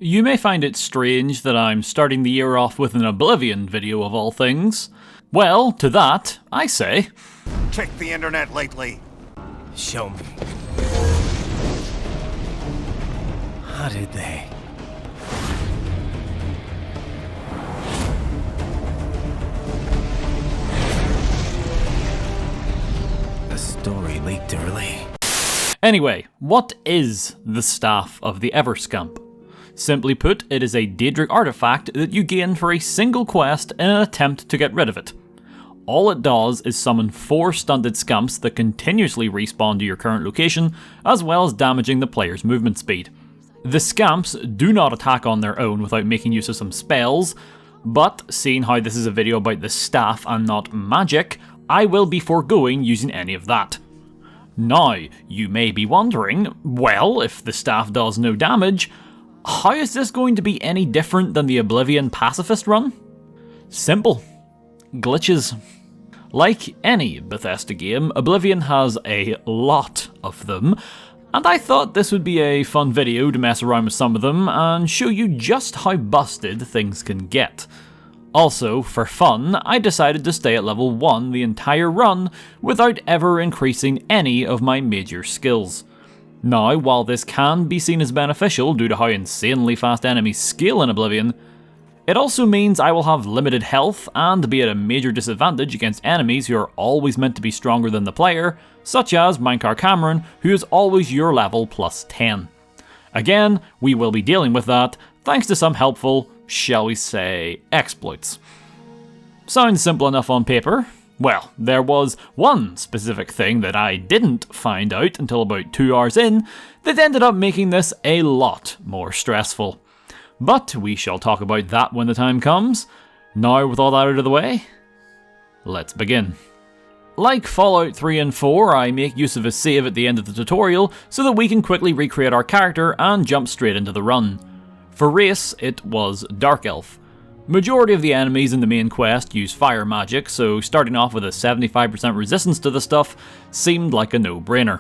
You may find it strange that I'm starting the year off with an Oblivion video of all things. Well, to that, I say... Check the internet lately. Show me. How did they? The story leaked early. Anyway, what is the Staff of the Everscamp? Simply put, it is a daedric artifact that you gain for a single quest in an attempt to get rid of it. All it does is summon 4 stunted scamps that continuously respawn to your current location, as well as damaging the player's movement speed. The scamps do not attack on their own without making use of some spells, but seeing how this is a video about the staff and not magic, I will be foregoing using any of that. Now, you may be wondering, well, if the staff does no damage, how is this going to be any different than the Oblivion pacifist run? Simple. Glitches. Like any Bethesda game, Oblivion has a lot of them, and I thought this would be a fun video to mess around with some of them and show you just how busted things can get. Also, for fun, I decided to stay at level 1 the entire run without ever increasing any of my major skills. Now, while this can be seen as beneficial due to how insanely fast enemies scale in Oblivion, it also means I will have limited health and be at a major disadvantage against enemies who are always meant to be stronger than the player, such as Mankar Camoran, who is always your level plus 10. Again, we will be dealing with that thanks to some helpful, shall we say, exploits. Sounds simple enough on paper. Well, there was one specific thing that I didn't find out until about 2 hours in that ended up making this a lot more stressful. But we shall talk about that when the time comes. Now, with all that out of the way, let's begin. Like Fallout 3 and 4, I make use of a save at the end of the tutorial so that we can quickly recreate our character and jump straight into the run. For race, it was Dark Elf. Majority of the enemies in the main quest use fire magic, so starting off with a 75% resistance to the stuff seemed like a no-brainer.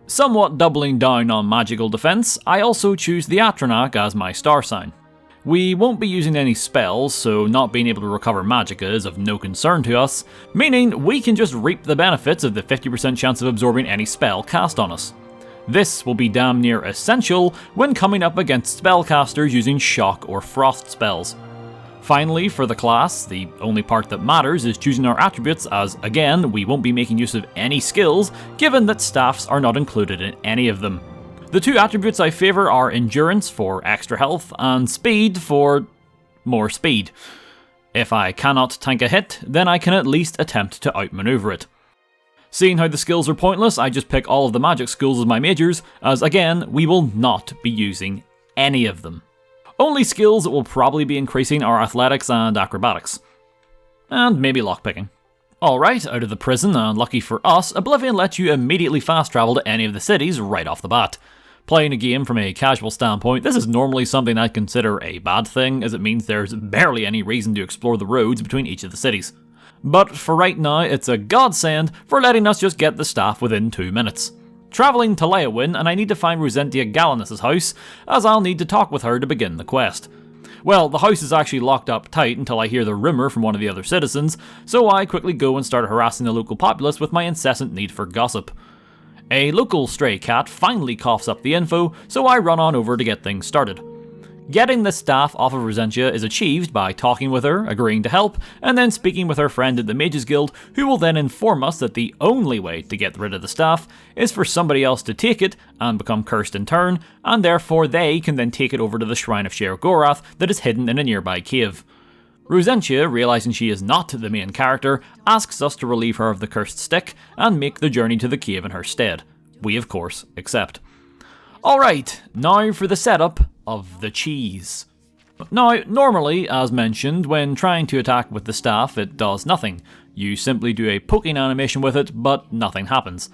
Somewhat doubling down on magical defense, I also choose the Atronach as my star sign. We won't be using any spells, so not being able to recover magicka is of no concern to us, meaning we can just reap the benefits of the 50% chance of absorbing any spell cast on us. This will be damn near essential when coming up against spellcasters using shock or frost spells. Finally, for the class, the only part that matters is choosing our attributes, as again, we won't be making use of any skills, given that staffs are not included in any of them. The 2 attributes I favour are Endurance for extra health, and Speed for more speed. If I cannot tank a hit, then I can at least attempt to outmaneuver it. Seeing how the skills are pointless, I just pick all of the magic schools as my majors, as again, we will not be using any of them. Only skills that will probably be increasing are athletics and acrobatics. And maybe lockpicking. Alright, out of the prison, and lucky for us, Oblivion lets you immediately fast travel to any of the cities right off the bat. Playing a game from a casual standpoint, this is normally something I'd consider a bad thing, as it means there's barely any reason to explore the roads between each of the cities. But for right now, it's a godsend for letting us just get the staff within 2 minutes. Travelling to Leowin, and I need to find Rosentia Galenus' house, as I'll need to talk with her to begin the quest. Well, the house is actually locked up tight until I hear the rumour from one of the other citizens, so I quickly go and start harassing the local populace with my incessant need for gossip. A local stray cat finally coughs up the info, so I run on over to get things started. Getting the staff off of Rosentia is achieved by talking with her, agreeing to help, and then speaking with her friend at the Mages Guild, who will then inform us that the only way to get rid of the staff is for somebody else to take it and become cursed in turn, and therefore they can then take it over to the Shrine of Sheogorath that is hidden in a nearby cave. Rosentia, realising she is not the main character, asks us to relieve her of the cursed stick and make the journey to the cave in her stead. We, of course, accept. Alright, now for the setup of the cheese. Now, normally, as mentioned, when trying to attack with the staff, it does nothing. You simply do a poking animation with it, but nothing happens.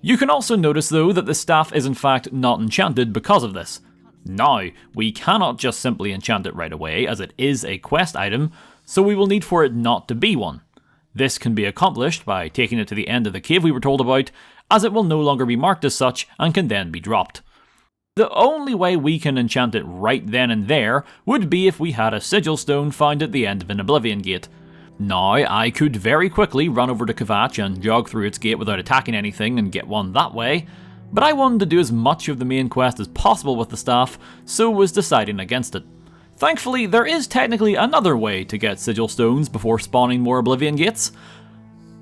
You can also notice, though, that the staff is in fact not enchanted because of this. Now, we cannot just simply enchant it right away, as it is a quest item, so we will need for it not to be one. This can be accomplished by taking it to the end of the cave we were told about, as it will no longer be marked as such and can then be dropped. The only way we can enchant it right then and there would be if we had a sigil stone found at the end of an Oblivion gate. Now, I could very quickly run over to Kvatch and jog through its gate without attacking anything and get one that way, but I wanted to do as much of the main quest as possible with the staff, so was deciding against it. Thankfully, there is technically another way to get sigil stones before spawning more Oblivion gates.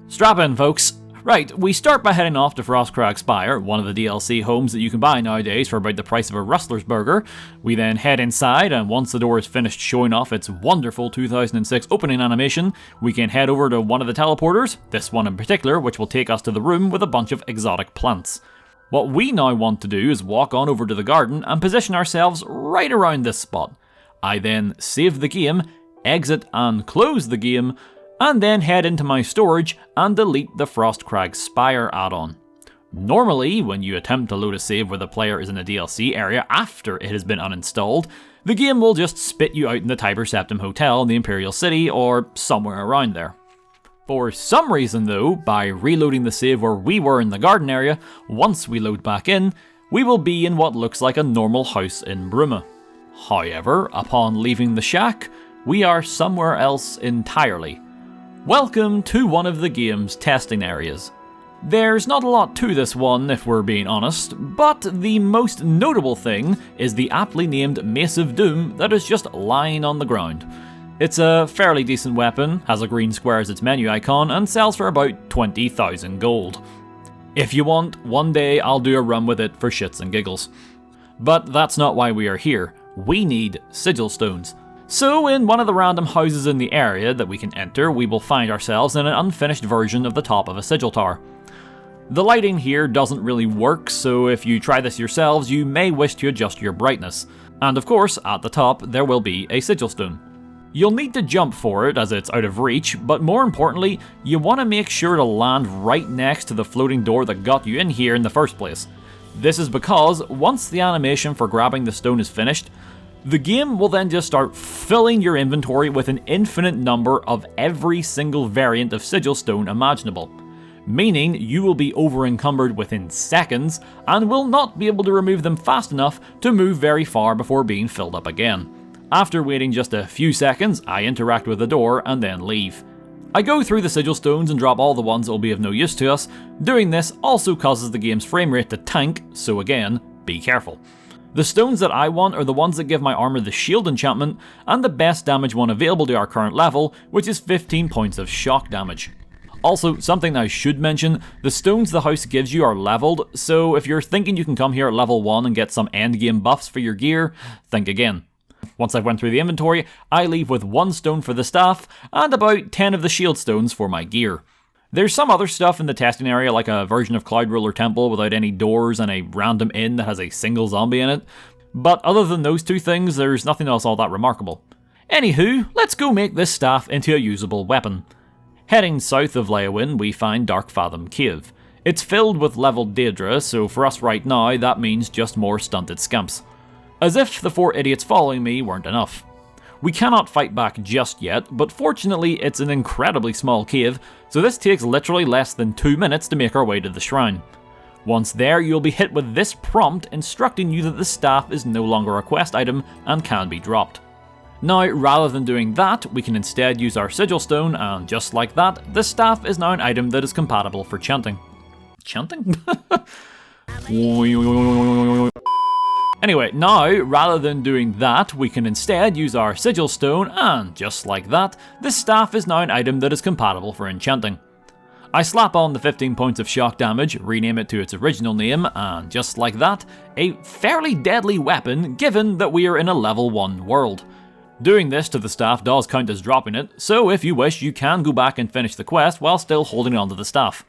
Strap in, folks. Right, we start by heading off to Frostcrag Spire, one of the DLC homes that you can buy nowadays for about the price of a Rustler's Burger. We then head inside, and once the door is finished showing off its wonderful 2006 opening animation, we can head over to one of the teleporters, this one in particular, which will take us to the room with a bunch of exotic plants. What we now want to do is walk on over to the garden and position ourselves right around this spot. I then save the game, exit and close the game, and then head into my storage and delete the Frostcrag Spire add-on. Normally, when you attempt to load a save where the player is in a DLC area after it has been uninstalled, the game will just spit you out in the Tiber Septim Hotel in the Imperial City or somewhere around there. For some reason though, by reloading the save where we were in the garden area, once we load back in, we will be in what looks like a normal house in Bruma. However, upon leaving the shack, we are somewhere else entirely. Welcome to one of the game's testing areas. There's not a lot to this one if we're being honest, but the most notable thing is the aptly named Mace of Doom that is just lying on the ground. It's a fairly decent weapon, has a green square as its menu icon, and sells for about 20,000 gold. If you want, one day I'll do a run with it for shits and giggles. But that's not why we are here. We need sigil stones. So in one of the random houses in the area that we can enter, we will find ourselves in an unfinished version of the top of a sigil tower. The lighting here doesn't really work, so if you try this yourselves, you may wish to adjust your brightness. And of course, at the top, there will be a sigil stone. You'll need to jump for it as it's out of reach, but more importantly, you want to make sure to land right next to the floating door that got you in here in the first place. This is because once the animation for grabbing the stone is finished, the game will then just start filling your inventory with an infinite number of every single variant of sigil stone imaginable, meaning you will be over-encumbered within seconds and will not be able to remove them fast enough to move very far before being filled up again. After waiting just a few seconds, I interact with the door and then leave. I go through the sigil stones and drop all the ones that will be of no use to us. Doing this also causes the game's frame rate to tank, so again, be careful. The stones that I want are the ones that give my armor the shield enchantment, and the best damage one available to our current level, which is 15 points of shock damage. Also, something I should mention, the stones the house gives you are leveled, so if you're thinking you can come here at level 1 and get some endgame buffs for your gear, think again. Once I've went through the inventory, I leave with 1 stone for the staff, and about 10 of the shield stones for my gear. There's some other stuff in the testing area, like a version of Cloud Ruler Temple without any doors and a random inn that has a single zombie in it, but other than those 2 things, there's nothing else all that remarkable. Anywho, let's go make this staff into a usable weapon. Heading south of Leyawiin, we find Dark Fathom Cave. It's filled with leveled daedra, so for us right now, that means just more stunted scamps. As if the 4 idiots following me weren't enough. We cannot fight back just yet, but fortunately it's an incredibly small cave, so this takes literally less than 2 minutes to make our way to the shrine. Once there, you'll be hit with this prompt instructing you that the staff is no longer a quest item and can be dropped. Now, rather than doing that, we can instead use our sigil stone, and just like that, the staff is now an item that is compatible for chanting. Chanting? Anyway, now, rather than doing that, we can instead use our sigil stone, and just like that, this staff is now an item that is compatible for enchanting. I slap on the 15 points of shock damage, rename it to its original name, and just like that, a fairly deadly weapon given that we are in a level 1 world. Doing this to the staff does count as dropping it, so if you wish you can go back and finish the quest while still holding onto the staff.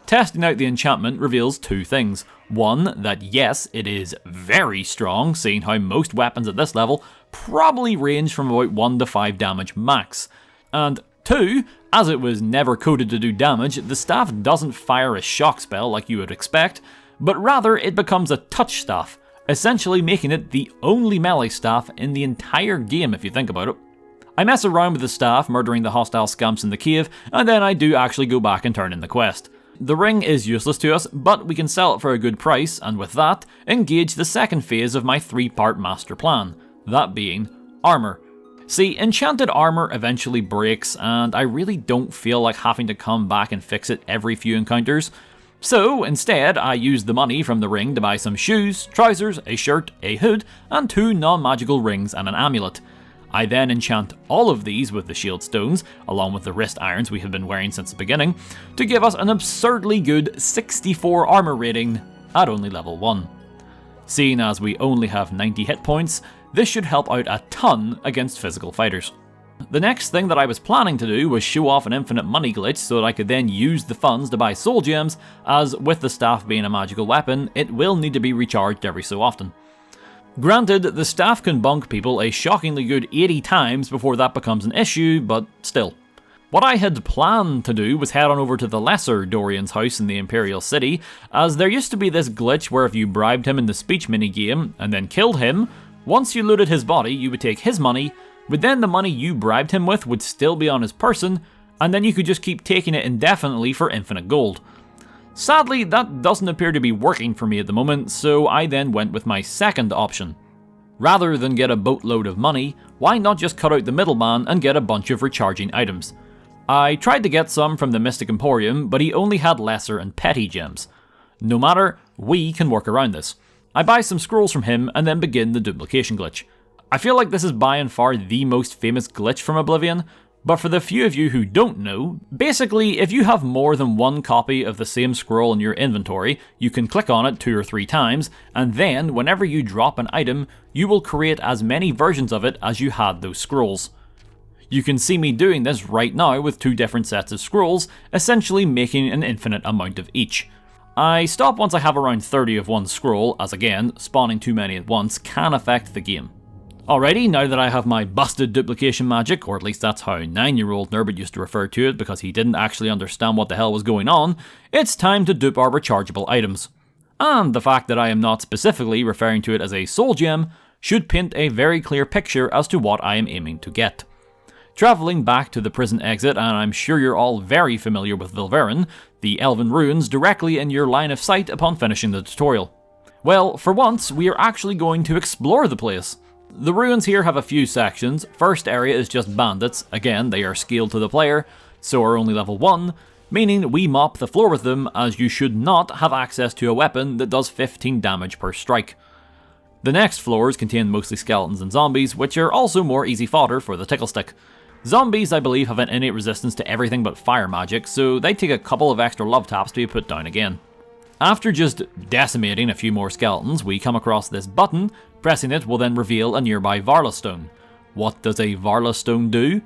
Testing out the enchantment reveals 2 things. One, that yes, it is very strong, seeing how most weapons at this level probably range from about 1 to 5 damage max. And 2, as it was never coded to do damage, the staff doesn't fire a shock spell like you would expect, but rather it becomes a touch staff, essentially making it the only melee staff in the entire game if you think about it. I mess around with the staff, murdering the hostile scamps in the cave, and then I do actually go back and turn in the quest. The ring is useless to us, but we can sell it for a good price, and with that, engage the second phase of my 3-part master plan, that being armor. See, enchanted armor eventually breaks, and I really don't feel like having to come back and fix it every few encounters. So instead, I used the money from the ring to buy some shoes, trousers, a shirt, a hood, and 2 non-magical rings and an amulet. I then enchant all of these with the shield stones, along with the wrist irons we have been wearing since the beginning, to give us an absurdly good 64 armor rating at only level 1. Seeing as we only have 90 hit points, this should help out a ton against physical fighters. The next thing that I was planning to do was show off an infinite money glitch so that I could then use the funds to buy soul gems, as with the staff being a magical weapon, it will need to be recharged every so often. Granted, the staff can bonk people a shockingly good 80 times before that becomes an issue, but still. What I had planned to do was head on over to the lesser Dorian's house in the Imperial City, as there used to be this glitch where if you bribed him in the speech minigame and then killed him, once you looted his body you would take his money, but then the money you bribed him with would still be on his person, and then you could just keep taking it indefinitely for infinite gold. Sadly, that doesn't appear to be working for me at the moment, so I then went with my second option. Rather than get a boatload of money, why not just cut out the middleman and get a bunch of recharging items? I tried to get some from the Mystic Emporium, but he only had lesser and petty gems. No matter, we can work around this. I buy some scrolls from him and then begin the duplication glitch. I feel like this is by and far the most famous glitch from Oblivion, but for the few of you who don't know, basically if you have more than one copy of the same scroll in your inventory, you can click on it 2 or 3 times, and then whenever you drop an item, you will create as many versions of it as you had those scrolls. You can see me doing this right now with 2 different sets of scrolls, essentially making an infinite amount of each. I stop once I have around 30 of one scroll, as again, spawning too many at once can affect the game. Alrighty, now that I have my busted duplication magic, or at least that's how 9-year-old Nerbit used to refer to it because he didn't actually understand what the hell was going on, it's time to dupe our rechargeable items. And the fact that I am not specifically referring to it as a soul gem should paint a very clear picture as to what I am aiming to get. Travelling back to the prison exit, and I'm sure you're all very familiar with Vilverin, the elven ruins directly in your line of sight upon finishing the tutorial. Well, for once, we are actually going to explore the place. The ruins here have a few sections. First area is just bandits, again they are scaled to the player, so are only level 1, meaning we mop the floor with them as you should not have access to a weapon that does 15 damage per strike. The next floors contain mostly skeletons and zombies, which are also more easy fodder for the tickle stick. Zombies, I believe, have an innate resistance to everything but fire magic, so they take a couple of extra love taps to be put down again. After just decimating a few more skeletons, we come across this button. Pressing it will then reveal a nearby Varla stone. What does a Varla stone do?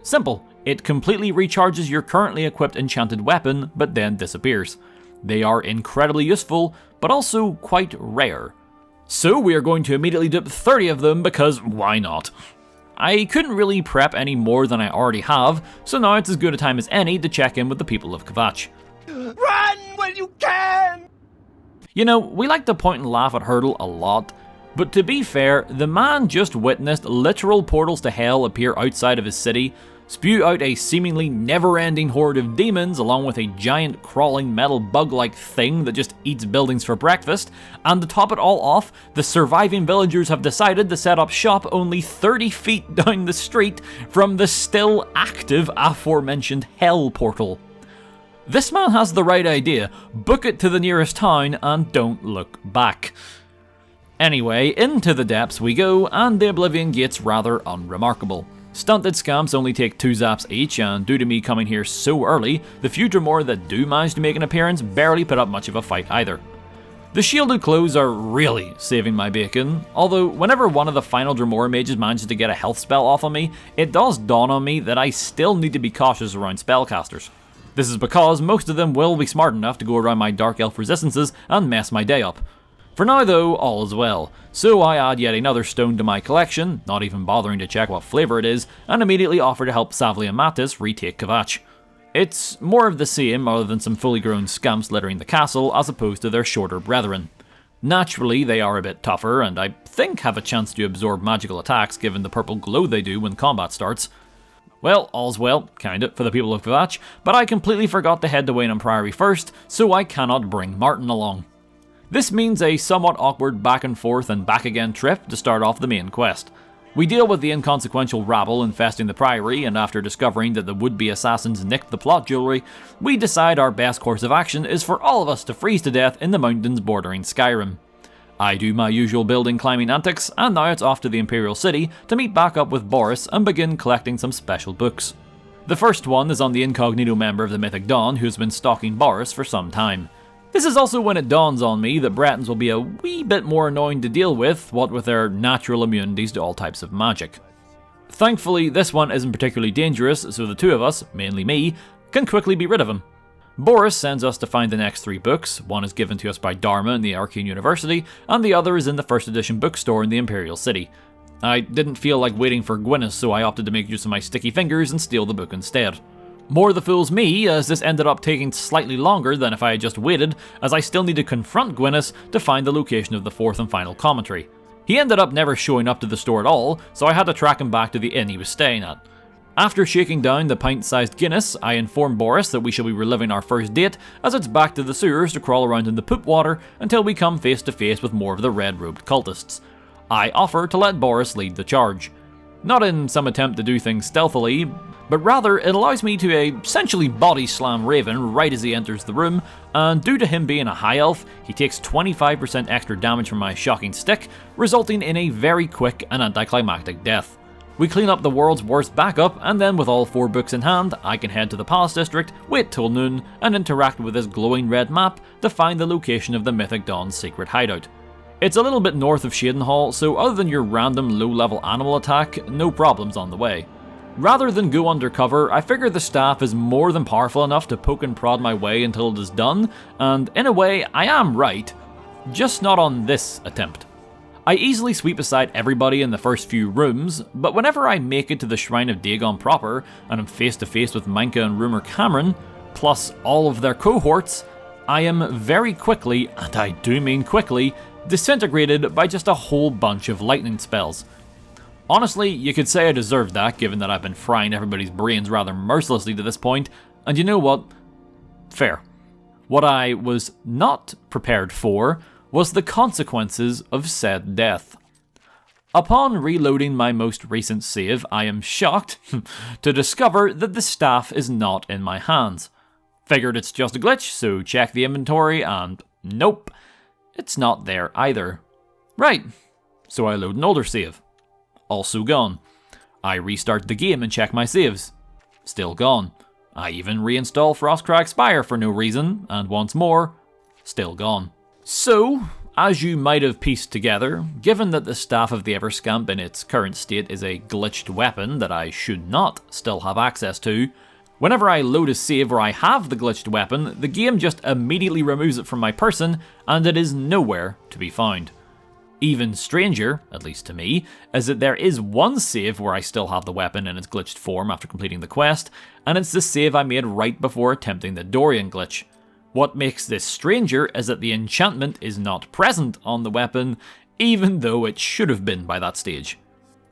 Simple, it completely recharges your currently equipped enchanted weapon, but then disappears. They are incredibly useful, but also quite rare. So we are going to immediately dupe 30 of them because why not? I couldn't really prep any more than I already have, so now it's as good a time as any to check in with the people of Kvatch. Run when you can! You know, we like to point and laugh at Hurdle a lot, but to be fair, the man just witnessed literal portals to hell appear outside of his city, spew out a seemingly never-ending horde of demons along with a giant crawling metal bug-like thing that just eats buildings for breakfast, and to top it all off, the surviving villagers have decided to set up shop only 30 feet down the street from the still active aforementioned hell portal. This man has the right idea, book it to the nearest town and don't look back. Anyway, into the depths we go, and the Oblivion gate's rather unremarkable. Stunted scamps only take 2 zaps each, and due to me coming here so early, the few Dremor that do manage to make an appearance barely put up much of a fight either. The shielded clothes are really saving my bacon, although whenever one of the final Dremor mages manages to get a health spell off on me, it does dawn on me that I still need to be cautious around spellcasters. This is because most of them will be smart enough to go around my Dark Elf resistances and mess my day up. For now though, all is well, so I add yet another stone to my collection, not even bothering to check what flavour it is, and immediately offer to help Savli and Mattis retake Kvatch. It's more of the same other than some fully grown scamps littering the castle as opposed to their shorter brethren. Naturally they are a bit tougher, and I think have a chance to absorb magical attacks given the purple glow they do when combat starts. Well, all's well, kinda, for the people of Kvatch, but I completely forgot to head to Waynham Priory first, so I cannot bring Martin along. This means a somewhat awkward back and forth and back again trip to start off the main quest. We deal with the inconsequential rabble infesting the Priory, and after discovering that the would-be assassins nicked the plot jewellery, we decide our best course of action is for all of us to freeze to death in the mountains bordering Skyrim. I do my usual building climbing antics, and now it's off to the Imperial City to meet back up with Boris and begin collecting some special books. The first one is on the incognito member of the Mythic Dawn who's been stalking Boris for some time. This is also when it dawns on me that Bretons will be a wee bit more annoying to deal with, what with their natural immunities to all types of magic. Thankfully, this one isn't particularly dangerous, so the two of us, mainly me, can quickly be rid of him. Boris sends us to find the next 3 books. One is given to us by Dharma in the Arcane University, and the other is in the first edition bookstore in the Imperial City. I didn't feel like waiting for Gwyneth, so I opted to make use of my sticky fingers and steal the book instead. More the fool's me, as this ended up taking slightly longer than if I had just waited, as I still need to confront Gwyneth to find the location of the 4th and final commentary. He ended up never showing up to the store at all, so I had to track him back to the inn he was staying at. After shaking down the pint-sized Guinness, I informed Boris that we shall be reliving our first date, as it's back to the sewers to crawl around in the poop water until we come face to face with more of the red-robed cultists. I offer to let Boris lead the charge. Not in some attempt to do things stealthily, but rather it allows me to essentially body slam Raven right as he enters the room, and due to him being a high elf, he takes 25% extra damage from my shocking stick, resulting in a very quick and anticlimactic death. We clean up the world's worst backup, and then with all 4 books in hand, I can head to the Palace District, wait till noon, and interact with this glowing red map to find the location of the Mythic Dawn's secret hideout. It's a little bit north of Shadenhall, so other than your random low-level animal attack, no problems on the way. Rather than go undercover, I figure the staff is more than powerful enough to poke and prod my way until it is done, and in a way, I am right, just not on this attempt. I easily sweep aside everybody in the first few rooms, but whenever I make it to the Shrine of Dagon proper, and I'm face to face with Mankar and Rumour Camoran, plus all of their cohorts, I am very quickly, and I do mean quickly, disintegrated by just a whole bunch of lightning spells. Honestly, you could say I deserved that, given that I've been frying everybody's brains rather mercilessly to this point, and you know what? Fair. What I was not prepared for was the consequences of said death. Upon reloading my most recent save, I am shocked to discover that the staff is not in my hands. Figured it's just a glitch, so check the inventory, and nope, it's not there either. Right, so I load an older save. Also gone. I restart the game and check my saves. Still gone. I even reinstall Frostcrag Spire for no reason, and once more, still gone. So, as you might have pieced together, given that the staff of the Everscamp in its current state is a glitched weapon that I should not still have access to, whenever I load a save where I have the glitched weapon, the game just immediately removes it from my person, and it is nowhere to be found. Even stranger, at least to me, is that there is one save where I still have the weapon in its glitched form after completing the quest, and it's the save I made right before attempting the Dorian glitch. What makes this stranger is that the enchantment is not present on the weapon, even though it should have been by that stage.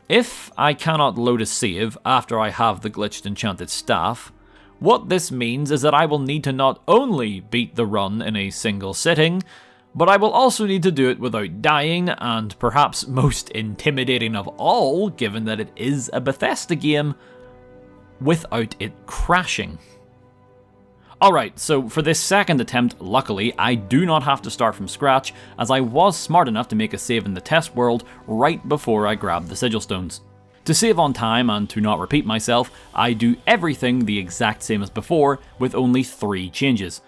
If I cannot load a save after I have the glitched enchanted staff, what this means is that I will need to not only beat the run in a single sitting, but I will also need to do it without dying, and perhaps most intimidating of all, given that it is a Bethesda game, without it crashing. Alright, so for this second attempt, luckily, I do not have to start from scratch, as I was smart enough to make a save in the test world right before I grabbed the sigil stones. To save on time and to not repeat myself, I do everything the exact same as before, with only 3 changes.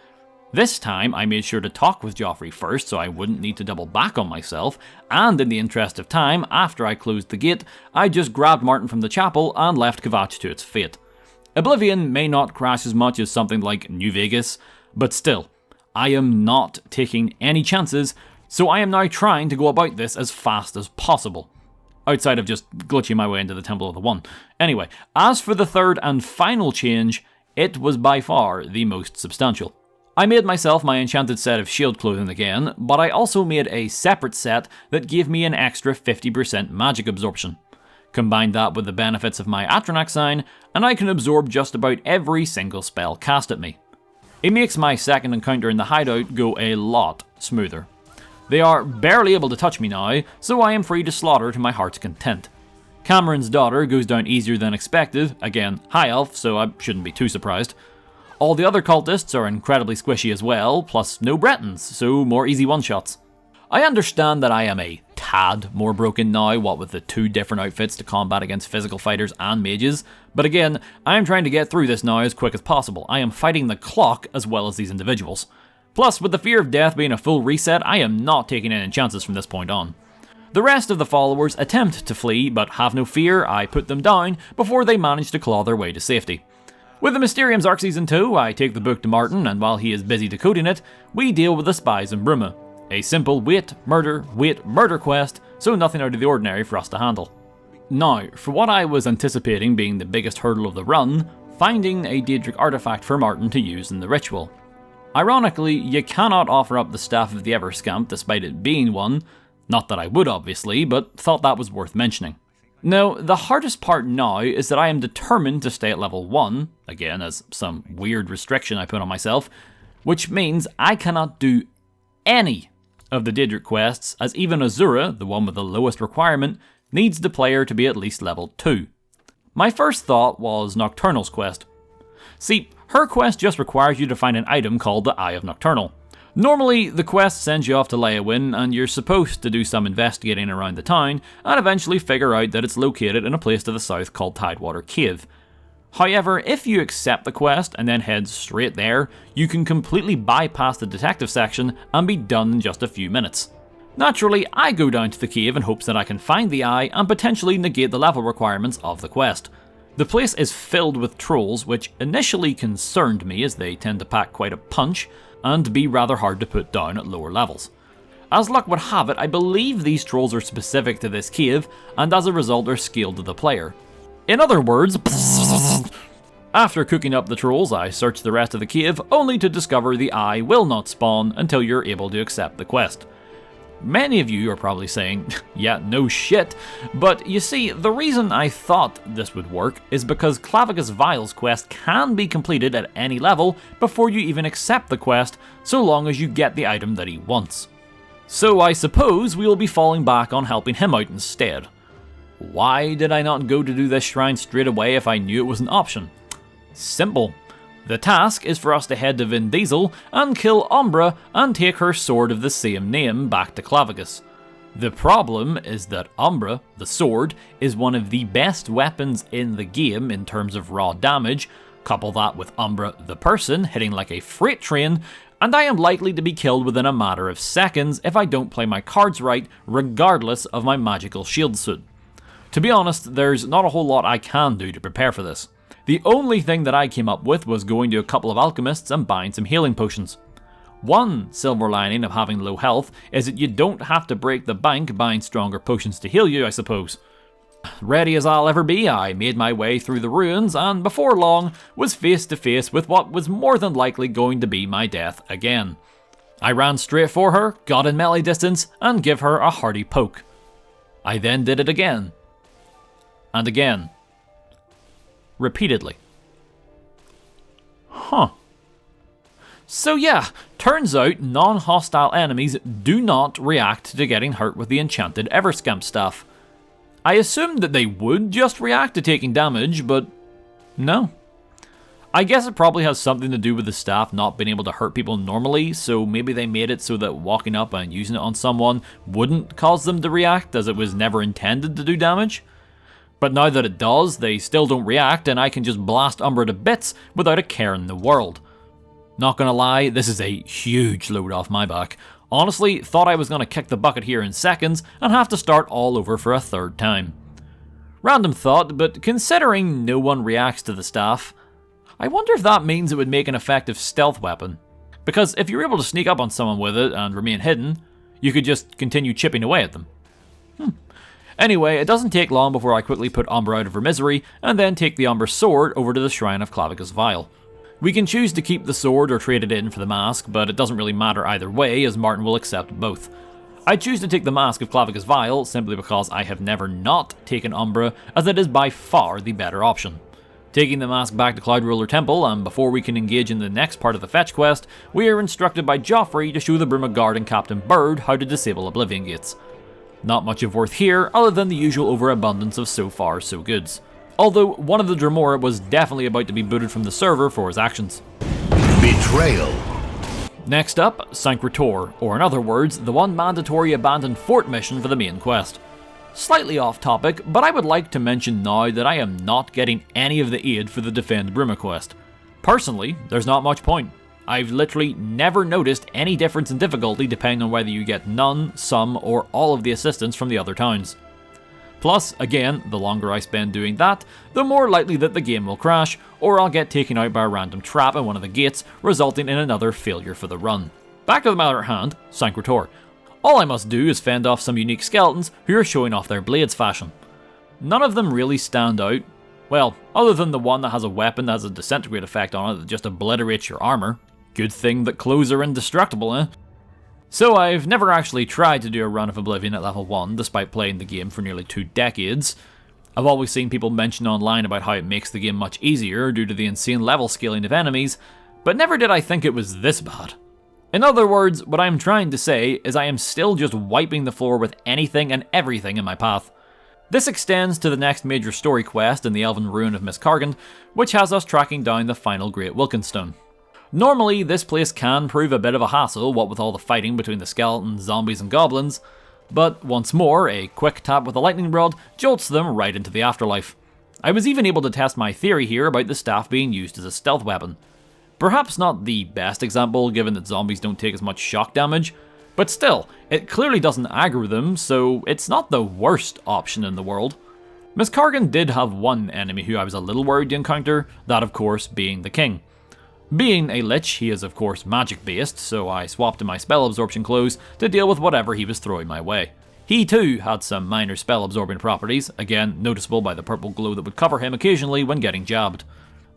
This time, I made sure to talk with Joffrey first so I wouldn't need to double back on myself, and in the interest of time, after I closed the gate, I just grabbed Martin from the chapel and left Kvatch to its fate. Oblivion may not crash as much as something like New Vegas, but still, I am not taking any chances, so I am now trying to go about this as fast as possible. Outside of just glitching my way into the Temple of the One. Anyway, as for the third and final change, it was by far the most substantial. I made myself my enchanted set of shield clothing again, but I also made a separate set that gave me an extra 50% magic absorption. Combine that with the benefits of my Atronach sign, and I can absorb just about every single spell cast at me. It makes my second encounter in the hideout go a lot smoother. They are barely able to touch me now, so I am free to slaughter to my heart's content. Camoran's daughter goes down easier than expected, again high elf, so I shouldn't be too surprised. All the other cultists are incredibly squishy as well, plus no Bretons, so more easy one-shots. I understand that I am a tad more broken now, what with the 2 different outfits to combat against physical fighters and mages, but again, I am trying to get through this now as quick as possible. I am fighting the clock as well as these individuals. Plus, with the fear of death being a full reset, I am not taking any chances from this point on. The rest of the followers attempt to flee, but have no fear, I put them down before they manage to claw their way to safety. With the Mysterium's Arc Season 2, I take the book to Martin, and while he is busy decoding it, we deal with the spies in Bruma. A simple wait, murder quest, so nothing out of the ordinary for us to handle. Now, for what I was anticipating being the biggest hurdle of the run, finding a daedric artifact for Martin to use in the ritual. Ironically, you cannot offer up the Staff of the Everscamp despite it being one, not that I would obviously, but thought that was worth mentioning. Now, the hardest part now is that I am determined to stay at level 1, again as some weird restriction I put on myself, which means I cannot do any of the daedric quests, as even Azura, the one with the lowest requirement, needs the player to be at least level 2. My first thought was Nocturnal's quest. See, her quest just requires you to find an item called the Eye of Nocturnal. Normally, the quest sends you off to Leyawiin, and you're supposed to do some investigating around the town, and eventually figure out that it's located in a place to the south called Tidewater Cave. However, if you accept the quest and then head straight there, you can completely bypass the detective section and be done in just a few minutes. Naturally, I go down to the cave in hopes that I can find the eye and potentially negate the level requirements of the quest. The place is filled with trolls, which initially concerned me as they tend to pack quite a punch and be rather hard to put down at lower levels. As luck would have it, I believe these trolls are specific to this cave and as a result are scaled to the player. In other words, after cooking up the trolls, I search the rest of the cave, only to discover the eye will not spawn until you're able to accept the quest. Many of you are probably saying, yeah, no shit, but you see, the reason I thought this would work is because Clavicus Vile's quest can be completed at any level before you even accept the quest, so long as you get the item that he wants. So I suppose we will be falling back on helping him out instead. Why did I not go to do this shrine straight away if I knew it was an option? Simple. The task is for us to head to Vin Diesel and kill Umbra and take her sword of the same name back to Clavicus. The problem is that Umbra, the sword, is one of the best weapons in the game in terms of raw damage. Couple that with Umbra, the person, hitting like a freight train, and I am likely to be killed within a matter of seconds if I don't play my cards right, regardless of my magical shield suit. To be honest, there's not a whole lot I can do to prepare for this. The only thing that I came up with was going to a couple of alchemists and buying some healing potions. One silver lining of having low health is that you don't have to break the bank buying stronger potions to heal you, I suppose. Ready as I'll ever be, I made my way through the ruins and before long was face to face with what was more than likely going to be my death again. I ran straight for her, got in melee distance, and give her a hearty poke. I then did it again. And again. Repeatedly. Huh. So yeah, turns out non-hostile enemies do not react to getting hurt with the enchanted Everscamp staff. I assumed that they would just react to taking damage, but no. I guess it probably has something to do with the staff not being able to hurt people normally, so maybe they made it so that walking up and using it on someone wouldn't cause them to react, as it was never intended to do damage. But now that it does, they still don't react, and I can just blast Umbra to bits without a care in the world. Not gonna lie, this is a huge load off my back. Honestly, thought I was gonna kick the bucket here in seconds and have to start all over for a third time. Random thought, but considering no one reacts to the staff, I wonder if that means it would make an effective stealth weapon. Because if you're able to sneak up on someone with it and remain hidden, you could just continue chipping away at them. Anyway, it doesn't take long before I quickly put Umbra out of her misery, and then take the Umbra sword over to the shrine of Clavicus Vile. We can choose to keep the sword or trade it in for the mask, but it doesn't really matter either way, as Martin will accept both. I choose to take the Mask of Clavicus Vile simply because I have never not taken Umbra, as it is by far the better option. Taking the mask back to Cloud Ruler Temple, and before we can engage in the next part of the fetch quest, we are instructed by Joffrey to show the Bruma Guard and Captain Bird how to disable Oblivion Gates. Not much of worth here, other than the usual overabundance of so far so goods. Although one of the Dremora was definitely about to be booted from the server for his actions. Betrayal. Next up, Sanctuary, or in other words, the one mandatory abandoned fort mission for the main quest. Slightly off topic, but I would like to mention now that I am not getting any of the aid for the Defend Bruma quest. Personally, there's not much point. I've literally never noticed any difference in difficulty depending on whether you get none, some, or all of the assistance from the other towns. Plus, again, the longer I spend doing that, the more likely that the game will crash, or I'll get taken out by a random trap in one of the gates, resulting in another failure for the run. Back to the matter at hand, Sanctuary. All I must do is fend off some unique skeletons who are showing off their blades fashion. None of them really stand out, well, other than the one that has a weapon that has a disintegrate effect on it that just obliterates your armor. Good thing that clothes are indestructible, eh? So I've never actually tried to do a run of Oblivion at level 1 despite playing the game for nearly 2 decades. I've always seen people mention online about how it makes the game much easier due to the insane level scaling of enemies, but never did I think it was this bad. In other words, what I am trying to say is I am still just wiping the floor with anything and everything in my path. This extends to the next major story quest in the Elven Ruin of Miskargan, which has us tracking down the final Great Wilkenstone. Normally, this place can prove a bit of a hassle, what with all the fighting between the skeletons, zombies and goblins, but once more, a quick tap with a lightning rod jolts them right into the afterlife. I was even able to test my theory here about the staff being used as a stealth weapon. Perhaps not the best example given that zombies don't take as much shock damage, but still, it clearly doesn't aggro them, so it's not the worst option in the world. Miskargan did have one enemy who I was a little worried to encounter, that of course being the king. Being a lich, he is of course magic based, so I swapped in my spell absorption clothes to deal with whatever he was throwing my way. He too had some minor spell absorbing properties, again noticeable by the purple glow that would cover him occasionally when getting jabbed.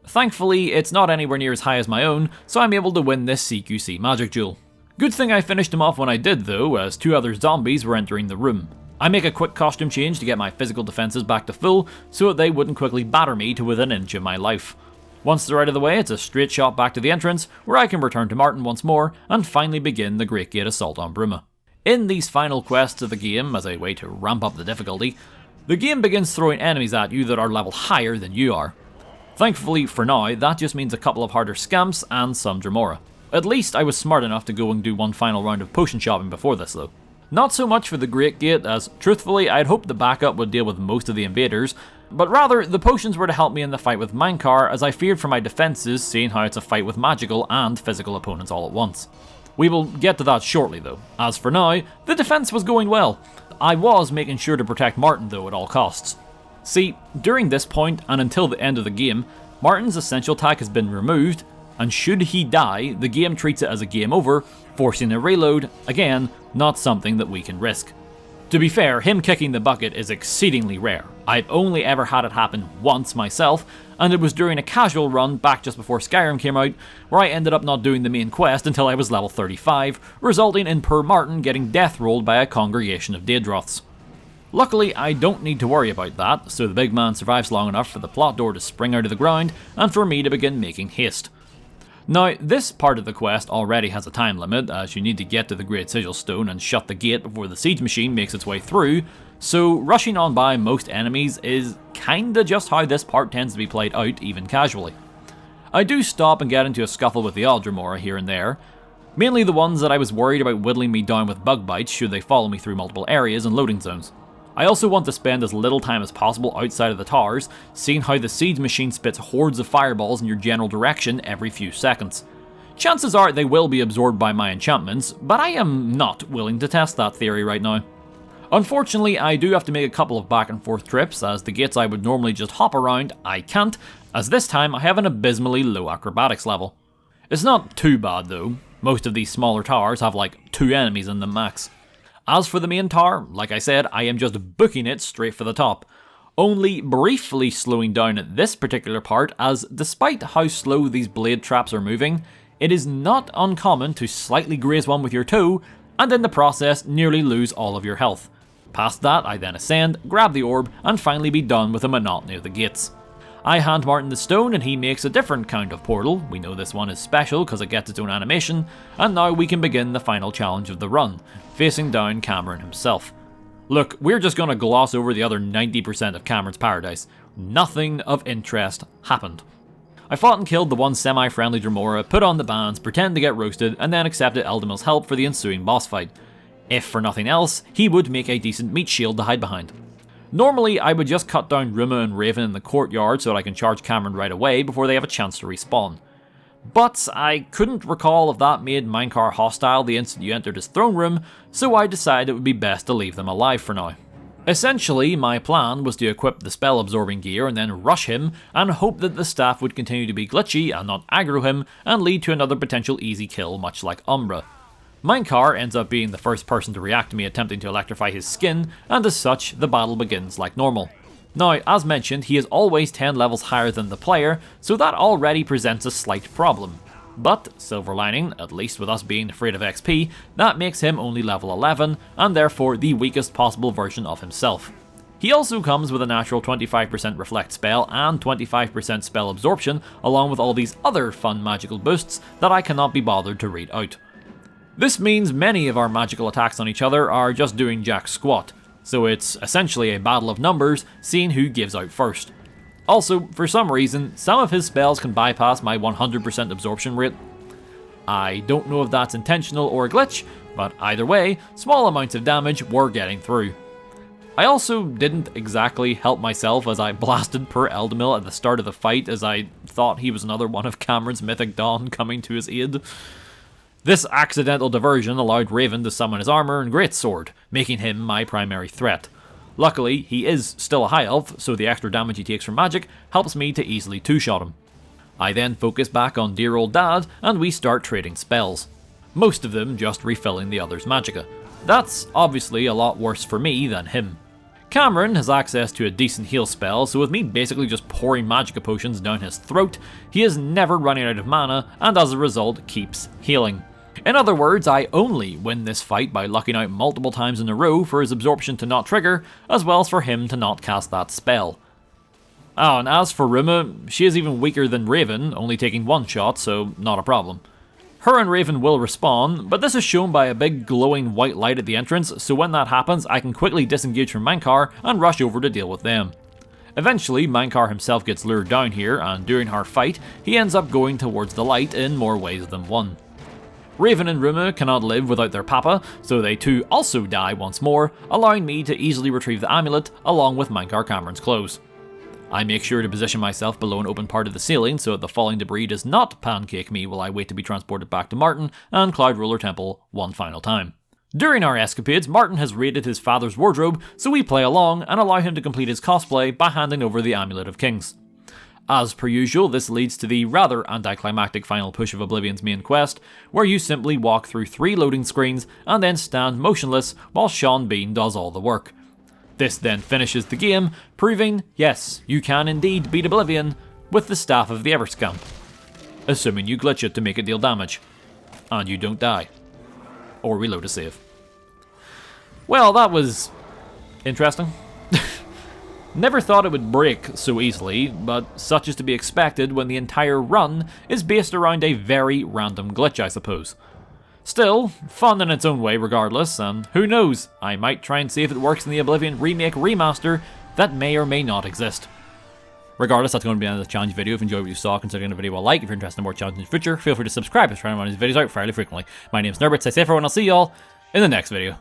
Thankfully, it's not anywhere near as high as my own, so I'm able to win this CQC magic duel. Good thing I finished him off when I did though, as 2 other zombies were entering the room. I make a quick costume change to get my physical defenses back to full, so that they wouldn't quickly batter me to within an inch of my life. Once they're out of the way, it's a straight shot back to the entrance, where I can return to Martin once more, and finally begin the Great Gate assault on Bruma. In these final quests of the game, as a way to ramp up the difficulty, the game begins throwing enemies at you that are level higher than you are. Thankfully, for now, that just means a couple of harder scamps and some Dremora. At least I was smart enough to go and do one final round of potion shopping before this though. Not so much for the Great Gate, as truthfully I'd hoped the backup would deal with most of the invaders, but rather the potions were to help me in the fight with Mankar, as I feared for my defences seeing how it's a fight with magical and physical opponents all at once. We will get to that shortly though. As for now, the defence was going well. I was making sure to protect Martin though at all costs. See, during this point and until the end of the game, Martin's essential attack has been removed, and should he die, the game treats it as a game over, forcing a reload, again, not something that we can risk. To be fair, him kicking the bucket is exceedingly rare. I've only ever had it happen once myself, and it was during a casual run back just before Skyrim came out, where I ended up not doing the main quest until I was level 35, resulting in poor Martin getting death rolled by a congregation of daedroths. Luckily, I don't need to worry about that, so the big man survives long enough for the plot door to spring out of the ground, and for me to begin making haste. Now, this part of the quest already has a time limit, as you need to get to the Great Sigil Stone and shut the gate before the siege machine makes its way through, so rushing on by most enemies is kinda just how this part tends to be played out, even casually. I do stop and get into a scuffle with the odd Dremora here and there, mainly the ones that I was worried about whittling me down with bug bites should they follow me through multiple areas and loading zones. I also want to spend as little time as possible outside of the towers, seeing how the siege machine spits hordes of fireballs in your general direction every few seconds. Chances are they will be absorbed by my enchantments, but I am not willing to test that theory right now. Unfortunately, I do have to make a couple of back and forth trips, as the gates I would normally just hop around, I can't, as this time I have an abysmally low acrobatics level. It's not too bad though, most of these smaller towers have like 2 enemies in them max. As for the main tower, like I said, I am just booking it straight for the top. Only briefly slowing down at this particular part, as despite how slow these blade traps are moving, it is not uncommon to slightly graze one with your toe, and in the process nearly lose all of your health. Past that, I then ascend, grab the orb, and finally be done with the monotony of the gates. I hand Martin the stone and he makes a different kind of portal. We know this one is special because it gets its own animation, and now we can begin the final challenge of the run, facing down Camoran himself. Look, we're just going to gloss over the other 90% of Camoran's paradise. Nothing of interest happened. I fought and killed the one semi-friendly Dremora, put on the bands, pretend to get roasted, and then accepted Eldamil's help for the ensuing boss fight. If for nothing else, he would make a decent meat shield to hide behind. Normally, I would just cut down Bruma and Raven in the courtyard so that I can charge Camoran right away before they have a chance to respawn. But I couldn't recall if that made Mankar hostile the instant you entered his throne room, so I decided it would be best to leave them alive for now. Essentially, my plan was to equip the spell-absorbing gear and then rush him, and hope that the staff would continue to be glitchy and not aggro him, and lead to another potential easy kill much like Umbra. Mankar ends up being the first person to react to me attempting to electrify his skin, and as such, the battle begins like normal. Now, as mentioned, he is always 10 levels higher than the player, so that already presents a slight problem. But, silver lining, at least with us being afraid of XP, that makes him only level 11, and therefore the weakest possible version of himself. He also comes with a natural 25% reflect spell and 25% spell absorption, along with all these other fun magical boosts that I cannot be bothered to read out. This means many of our magical attacks on each other are just doing jack squat, so it's essentially a battle of numbers, seeing who gives out first. Also, for some reason, some of his spells can bypass my 100% absorption rate. I don't know if that's intentional or a glitch, but either way, small amounts of damage were getting through. I also didn't exactly help myself as I blasted poor Eldamil at the start of the fight as I thought he was another one of Camoran's mythic Dawn coming to his aid. This accidental diversion allowed Raven to summon his armor and greatsword, making him my primary threat. Luckily, he is still a high elf, so the extra damage he takes from magic helps me to easily two-shot him. I then focus back on dear old dad, and we start trading spells. Most of them just refilling the other's magicka. That's obviously a lot worse for me than him. Camoran has access to a decent heal spell, so with me basically just pouring magicka potions down his throat, he is never running out of mana, and as a result keeps healing. In other words, I only win this fight by lucking out multiple times in a row for his absorption to not trigger, as well as for him to not cast that spell. Oh, and as for Bruma, she is even weaker than Raven, only taking one shot, so not a problem. Her and Raven will respawn, but this is shown by a big glowing white light at the entrance, so when that happens I can quickly disengage from Mankar and rush over to deal with them. Eventually, Mankar himself gets lured down here, and during our fight, he ends up going towards the light in more ways than one. Raven and Bruma cannot live without their papa, so they too also die once more, allowing me to easily retrieve the amulet along with Mankar Camoran's clothes. I make sure to position myself below an open part of the ceiling so that the falling debris does not pancake me while I wait to be transported back to Martin and Cloud Roller Temple one final time. During our escapades, Martin has raided his father's wardrobe, so we play along and allow him to complete his cosplay by handing over the Amulet of Kings. As per usual, this leads to the rather anticlimactic final push of Oblivion's main quest, where you simply walk through 3 loading screens and then stand motionless while Sean Bean does all the work. This then finishes the game, proving, yes, you can indeed beat Oblivion with the Staff of the Everscamp. Assuming you glitch it to make it deal damage. And you don't die. Or reload a save. Well, that was interesting. Never thought it would break so easily, but such is to be expected when the entire run is based around a very random glitch, I suppose. Still, fun in its own way regardless, and who knows, I might try and see if it works in the Oblivion Remake Remaster that may or may not exist. Regardless, that's going to be the end of the challenge video. If you enjoyed what you saw, consider giving the video a like. If you're interested in more challenges in the future, feel free to subscribe. I'm trying to run these videos out fairly frequently. My name's Nerbit, stay safe everyone, I'll see y'all in the next video.